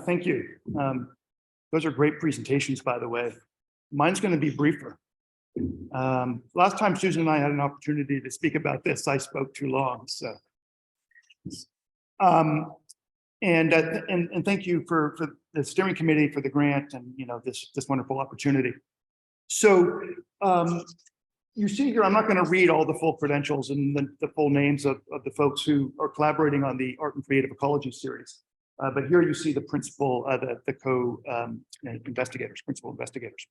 Thank you. Those are great presentations, by the way. Mine's going to be briefer. Last time Susan and I had an opportunity to speak about this, I spoke too long. So, and thank you for the steering committee for the grant and this wonderful opportunity. So you see here, I'm not going to read all the full credentials and the full names of the folks who are collaborating on the Art and Creative Ecology series. But here you see the principal, the co-investigators, principal investigators.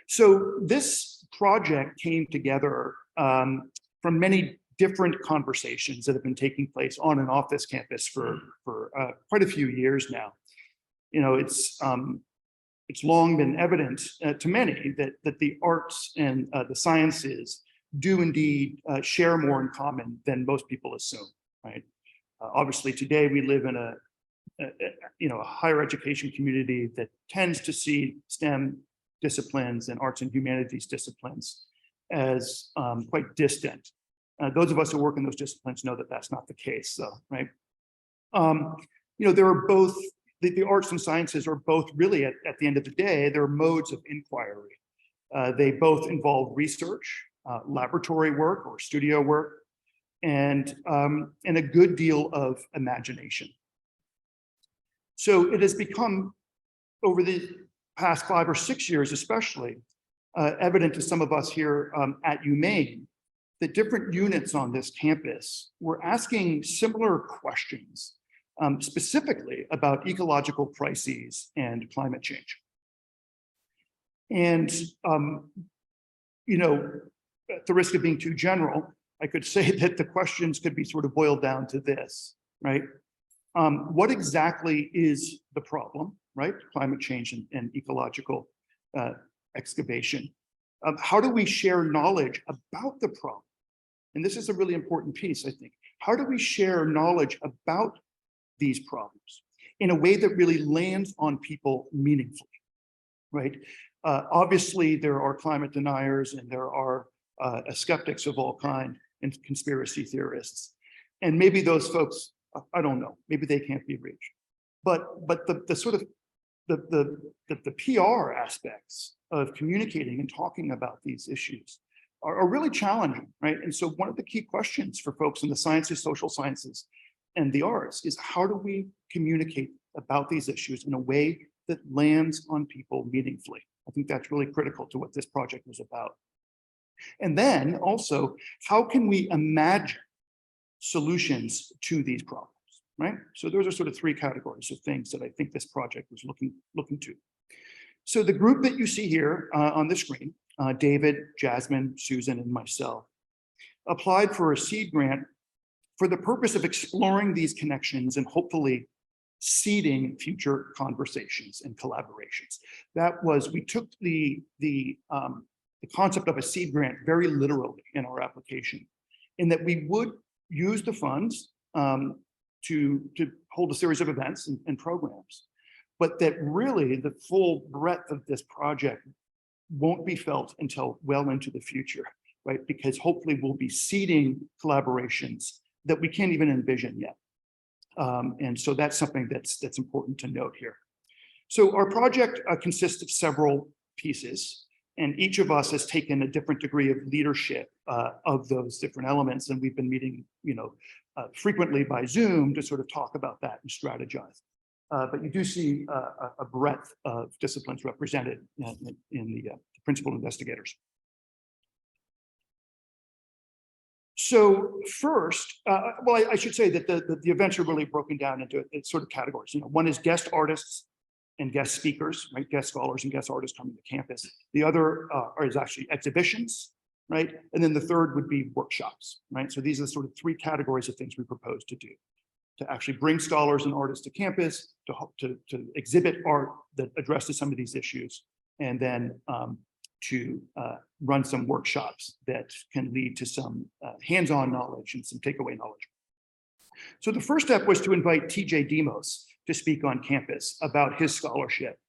So this project came together from many different conversations that have been taking place on and off this campus for quite a few years now. It's long been evident to many that the arts and the sciences do indeed share more in common than most people assume, right? Obviously, today we live in a higher education community that tends to see STEM disciplines and arts and humanities disciplines as quite distant. Those of us who work in those disciplines know that that's not the case, though, right? There are both, the arts and sciences are both really, at the end of the day, they're modes of inquiry. They both involve research, laboratory work or studio work, and a good deal of imagination. So it has become, over the past 5 or 6 years especially, evident to some of us here at Maine, that different units on this campus were asking similar questions, specifically about ecological crises and climate change. And, at the risk of being too general, I could say that the questions could be sort of boiled down to this, right? What exactly is the problem, right? Climate change and ecological excavation. How do we share knowledge about the problem? And this is a really important piece, I think. How do we share knowledge about these problems in a way that really lands on people meaningfully, right? Obviously, there are climate deniers and there are skeptics of all kinds and conspiracy theorists. And maybe those folks, I don't know, maybe they can't be reached. But the sort of the PR aspects of communicating and talking about these issues are really challenging, right? And so one of the key questions for folks in the sciences, social sciences, and the arts is how do we communicate about these issues in a way that lands on people meaningfully? I think that's really critical to what this project was about. And then also, how can we imagine solutions to these problems, right? So those are sort of 3 categories of things that I think this project was looking to. So the group that you see here on the screen, David, Jasmine, Susan, and myself, applied for a seed grant for the purpose of exploring these connections and hopefully seeding future conversations and collaborations. That was, we took the concept of a seed grant very literally in our application, in that we would use the funds to hold a series of events and programs, but that really the full breadth of this project won't be felt until well into the future, right? Because hopefully we'll be seeding collaborations that we can't even envision yet. And so that's something that's important to note here. So our project consists of several pieces, and each of us has taken a different degree of leadership of those different elements. And we've been meeting, frequently by Zoom to sort of talk about that and strategize. But you do see a breadth of disciplines represented in the principal investigators. So first, well, I should say that the events are really broken down into sort of categories. One is guest artists and guest speakers, right? Guest scholars and guest artists coming to campus. The other is actually exhibitions, right? And then the third would be workshops, right? So these are sort of 3 categories of things we propose to do: to actually bring scholars and artists to campus, to exhibit art that addresses some of these issues, and then to run some workshops that can lead to some hands-on knowledge and some takeaway knowledge. So the first step was to invite TJ Demos to speak on campus about his scholarship,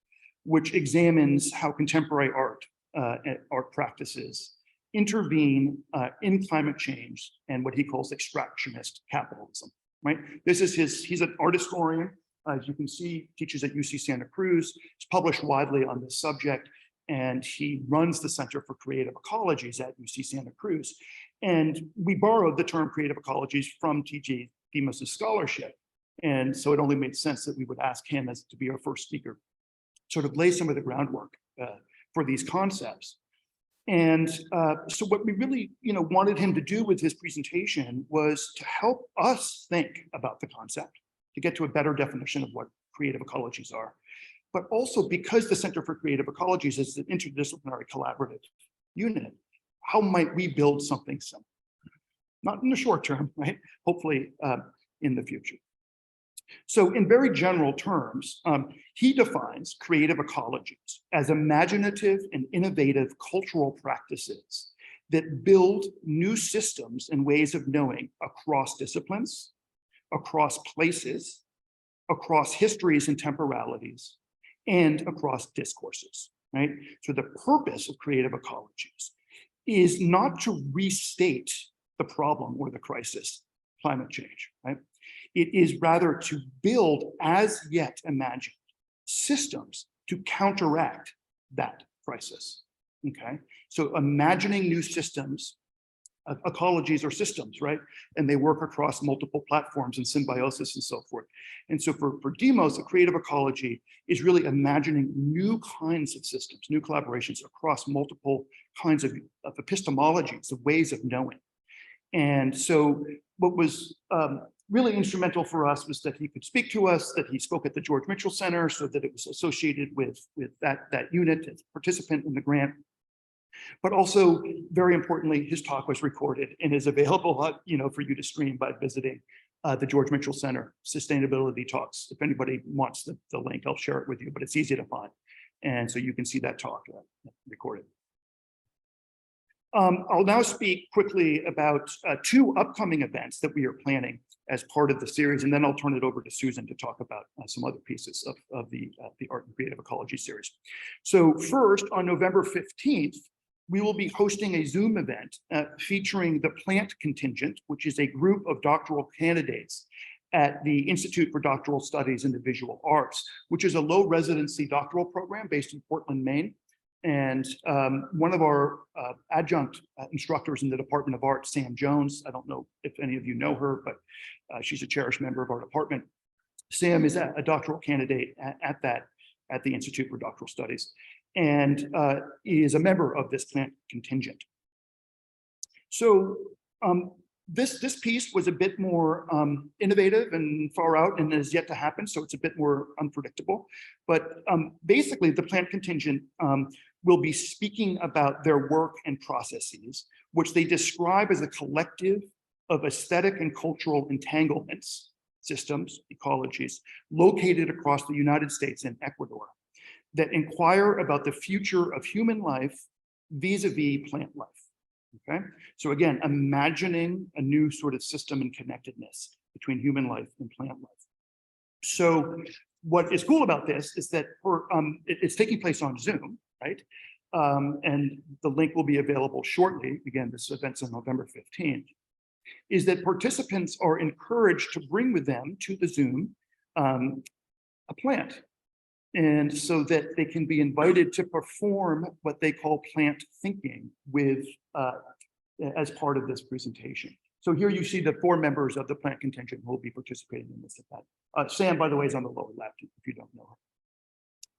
which examines how contemporary art and art practices intervene in climate change and what he calls extractionist capitalism, right? This is he's an art historian as you can see, teaches at UC Santa Cruz. He's published widely on this subject, and he runs the Center for Creative Ecologies at UC Santa Cruz. And we borrowed the term creative ecologies from T.J. Demos' scholarship. And so it only made sense that we would ask him as to be our first speaker, sort of lay some of the groundwork for these concepts. And so what we really, wanted him to do with his presentation was to help us think about the concept, to get to a better definition of what creative ecologies are. But also because the Center for Creative Ecologies is an interdisciplinary collaborative unit, how might we build something similar? Not in the short term, right? Hopefully in the future. So in very general terms, he defines creative ecologies as imaginative and innovative cultural practices that build new systems and ways of knowing across disciplines, across places, across histories and temporalities, and across discourses, right? So the purpose of creative ecologies is not to restate the problem or the crisis, climate change, right? It is rather to build as yet imagined systems to counteract that crisis, okay? So imagining new systems, ecologies are systems, right? And they work across multiple platforms and symbiosis and so forth. And so for Demos, a creative ecology is really imagining new kinds of systems, new collaborations across multiple kinds of epistemologies, of ways of knowing. And so what was really instrumental for us was that he could speak to us, that he spoke at the George Mitchell Center, so that it was associated with that unit as a participant in the grant. But also, very importantly, his talk was recorded and is available, for you to stream by visiting the George Mitchell Center Sustainability Talks. If anybody wants the link, I'll share it with you, but it's easy to find. And so you can see that talk recorded. I'll now speak quickly about two upcoming events that we are planning as part of the series, and then I'll turn it over to Susan to talk about some other pieces of the Art and Creative Ecology series. So first, on November 15th, we will be hosting a Zoom event featuring the Plant Contingent, which is a group of doctoral candidates at the Institute for Doctoral Studies in the Visual Arts, which is a low residency doctoral program based in Portland, Maine. And one of our adjunct instructors in the Department of Art, Sam Jones, I don't know if any of you know her, but she's a cherished member of our department. Sam is a doctoral candidate at the Institute for Doctoral Studies, and is a member of this plant contingent. So this piece was a bit more innovative and far out and is yet to happen, so it's a bit more unpredictable. But basically, the plant contingent will be speaking about their work and processes, which they describe as a collective of aesthetic and cultural entanglements, systems, ecologies, located across the United States and Ecuador, that inquire about the future of human life vis-a-vis plant life. Okay, so again, imagining a new sort of system and connectedness between human life and plant life. So what is cool about this is that it's taking place on Zoom, right? And the link will be available shortly. Again, this event's on November 15th. Is that participants are encouraged to bring with them to the Zoom a plant. And so that they can be invited to perform what they call plant thinking with as part of this presentation. So here you see the 4 members of the plant contingent who will be participating in this event. Sam, by the way, is on the lower left if you don't know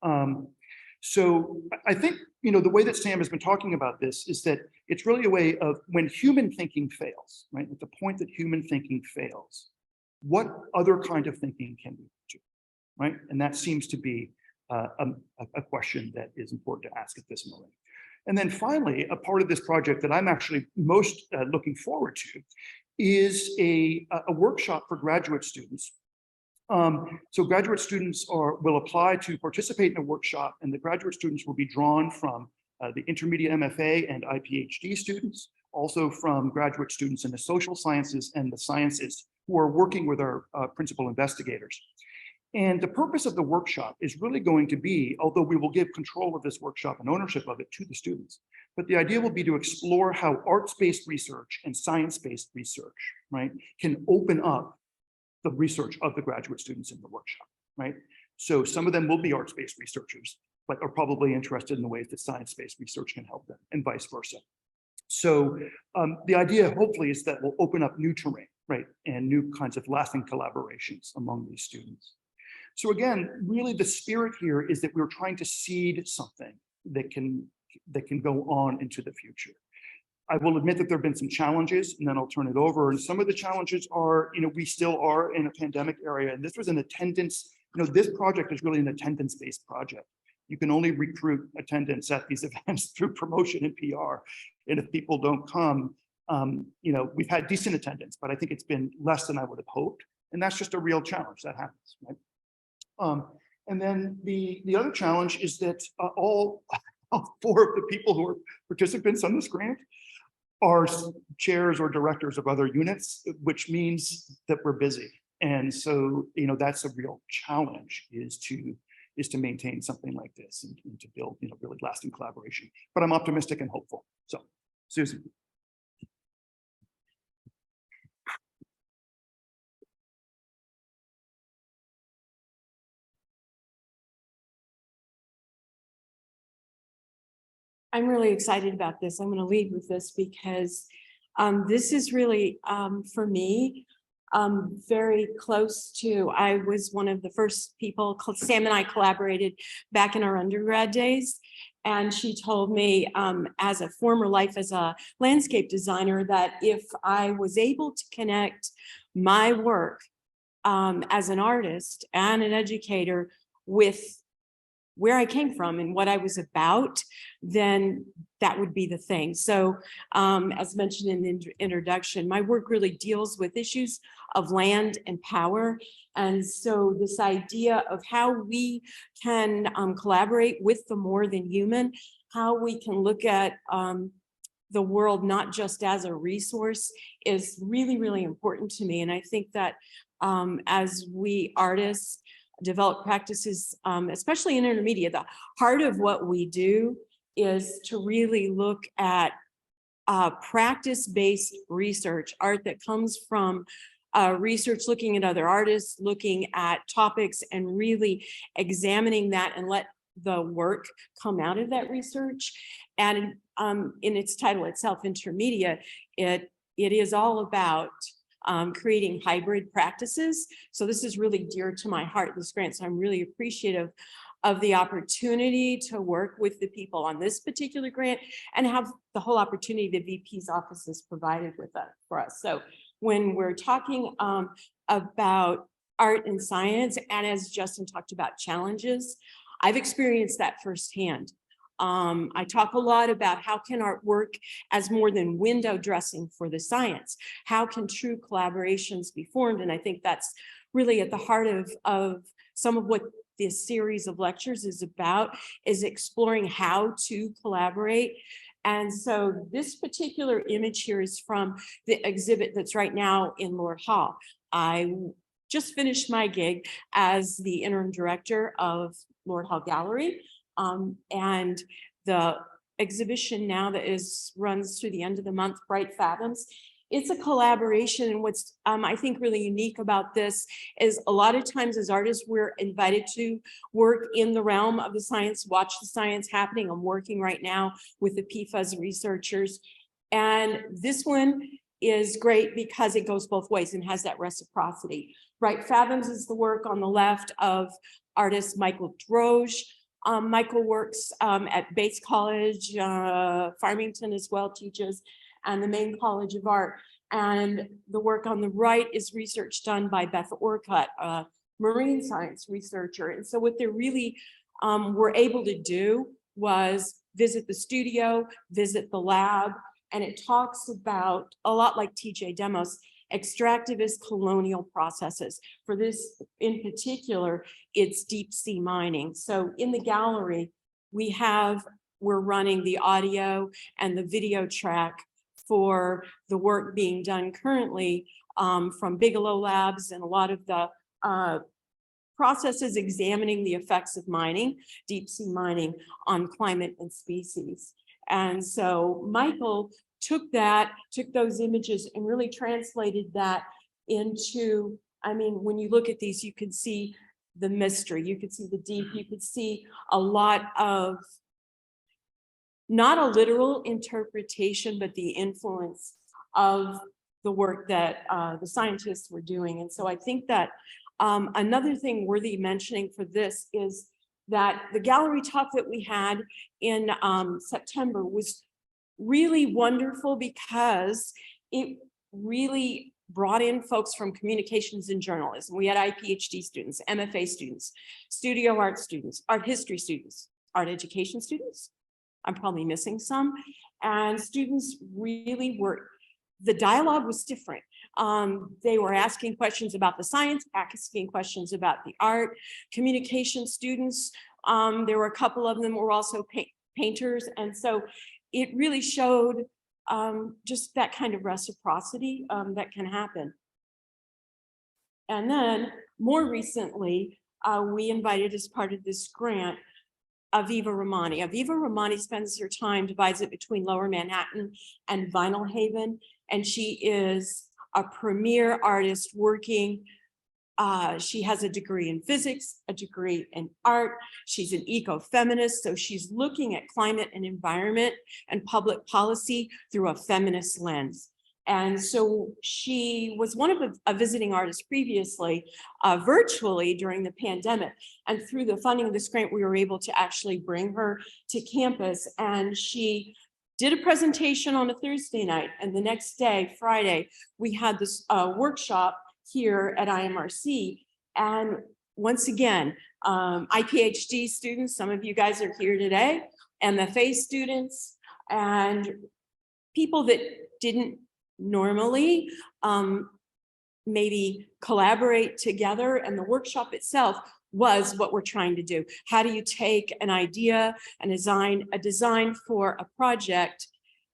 her. So I think, the way that Sam has been talking about this is that it's really a way of when human thinking fails, right? At the point that human thinking fails, what other kind of thinking can we do, right? And that seems to be a question that is important to ask at this moment. And then finally, a part of this project that I'm actually most looking forward to is a workshop for graduate students. So graduate students will apply to participate in a workshop, and the graduate students will be drawn from the intermediate MFA and IPHD students, also from graduate students in the social sciences and the sciences who are working with our principal investigators. And the purpose of the workshop is really going to be, although we will give control of this workshop and ownership of it to the students, but the idea will be to explore how arts-based research and science-based research, right, can open up the research of the graduate students in the workshop. right? So some of them will be arts-based researchers, but are probably interested in the ways that science-based research can help them, and vice versa. So the idea, hopefully, is that we'll open up new terrain, right, and new kinds of lasting collaborations among these students. So again, really the spirit here is that we're trying to seed something that can go on into the future. I will admit that there have been some challenges, and then I'll turn it over. And some of the challenges are, we still are in a pandemic area, and this was an attendance, this project is really an attendance-based project. You can only recruit attendance at these events through promotion and PR. And if people don't come, we've had decent attendance, but I think it's been less than I would have hoped. And that's just a real challenge that happens, right? And then the other challenge is that all 4 of the people who are participants on this grant are chairs or directors of other units, which means that we're busy. And so, that's a real challenge is to maintain something like this and to build, really lasting collaboration. But I'm optimistic and hopeful. So, Susan. I'm really excited about this. I'm going to lead with this because this is really, for me, very close to, I was one of the first people, Sam and I collaborated back in our undergrad days. And she told me, as a former life as a landscape designer, that if I was able to connect my work as an artist and an educator with where I came from and what I was about, then that would be the thing. So as mentioned in the introduction, my work really deals with issues of land and power. And so this idea of how we can collaborate with the more than human, how we can look at the world not just as a resource is really, really important to me. And I think that as we artists develop practices, especially in intermediate, the heart of what we do is to really look at practice-based research, art that comes from research, looking at other artists, looking at topics, and really examining that and let the work come out of that research. And in its title itself, Intermedia, it is all about creating hybrid practices. So this is really dear to my heart, this grant. So I'm really appreciative of the opportunity to work with the people on this particular grant and have the whole opportunity the VP's office has provided with us for us. So when we're talking about art and science, and as Justin talked about challenges, I've experienced that firsthand. I talk a lot about how can art work as more than window dressing for the science? How can true collaborations be formed? And I think that's really at the heart of some of what this series of lectures is about, is exploring how to collaborate. And so this particular image here is from the exhibit that's right now in Lord Hall. I just finished my gig as the interim director of Lord Hall Gallery. And the exhibition now that runs through the end of the month, Bright Fathoms, it's a collaboration. And what's I think really unique about this is a lot of times as artists, we're invited to work in the realm of the science, watch the science happening. I'm working right now with the PFAS researchers. And this one is great because it goes both ways and has that reciprocity. Bright Fathoms is the work on the left of artist Michael Droge. Michael works at Bates College, Farmington as well, teaches, and the Maine College of Art. And the work on the right is research done by Beth Orcutt, a marine science researcher. And so what they really were able to do was visit the studio, visit the lab, and it talks about, a lot like TJ Demos, extractivist colonial processes. For this in particular, it's deep sea mining. So in the gallery, we're running the audio and the video track for the work being done currently from Bigelow Labs, and a lot of the processes examining the effects of mining, deep sea mining, on climate and species. And so Michael took those images and really translated that into, I mean, when you look at these, you can see the mystery, you could see the deep, you could see a lot of not a literal interpretation, but the influence of the work that the scientists were doing. And so I think that another thing worthy mentioning for this is that the gallery talk that we had in September was really wonderful because it really brought in folks from communications and journalism. We had IPHD students, MFA students, studio art students, art history students, art education students. I'm probably missing some. And students really were, the dialogue was different. They were asking questions about the science, asking questions about the art, communication students. There were a couple of them were also painters. And so it really showed just that kind of reciprocity that can happen. And then more recently, we invited as part of this grant, Aviva Romani. Aviva Romani spends her time, divides it between Lower Manhattan and Vinyl Haven. And she is a premier artist working. She has a degree in physics, a degree in art. She's an eco-feminist. So she's looking at climate and environment and public policy through a feminist lens. And so she was one of a visiting artists previously, virtually during the pandemic. And through the funding of this grant, we were able to actually bring her to campus. And she did a presentation on a Thursday night. And the next day, Friday, we had this workshop here at IMRC. And once again, IPHD students, some of you guys are here today, MFA students, and people that didn't normally maybe collaborate together. And the workshop itself was what we're trying to do. How do you take an idea and a design for a project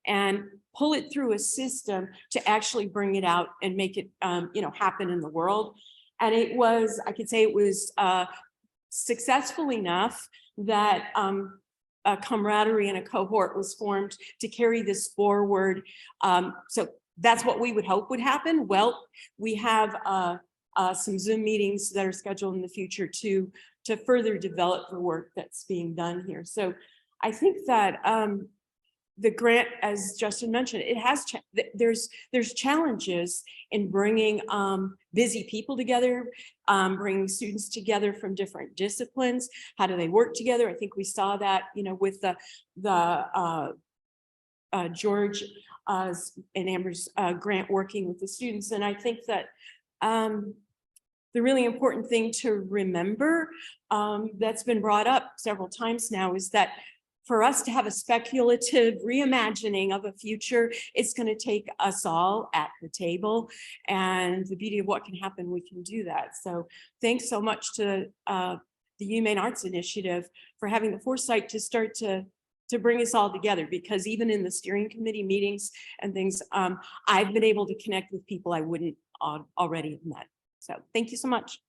and pull it through a system to actually bring it out and make it happen in the world? And it was, I could say it was successful enough that a camaraderie and a cohort was formed to carry this forward. So that's what we would hope would happen. Well, we have some Zoom meetings that are scheduled in the future to further develop the work that's being done here. So I think that the grant, as Justin mentioned, it has there's challenges in bringing busy people together, bringing students together from different disciplines. How do they work together? I think we saw that, with the George and Amber's grant working with the students. And I think that the really important thing to remember that's been brought up several times now is that for us to have a speculative reimagining of a future, it's going to take us all at the table. And the beauty of what can happen, we can do that. So thanks so much to the UMaine Arts Initiative for having the foresight to start to bring us all together, because even in the steering committee meetings and things, I've been able to connect with people I wouldn't already have met. So thank you so much.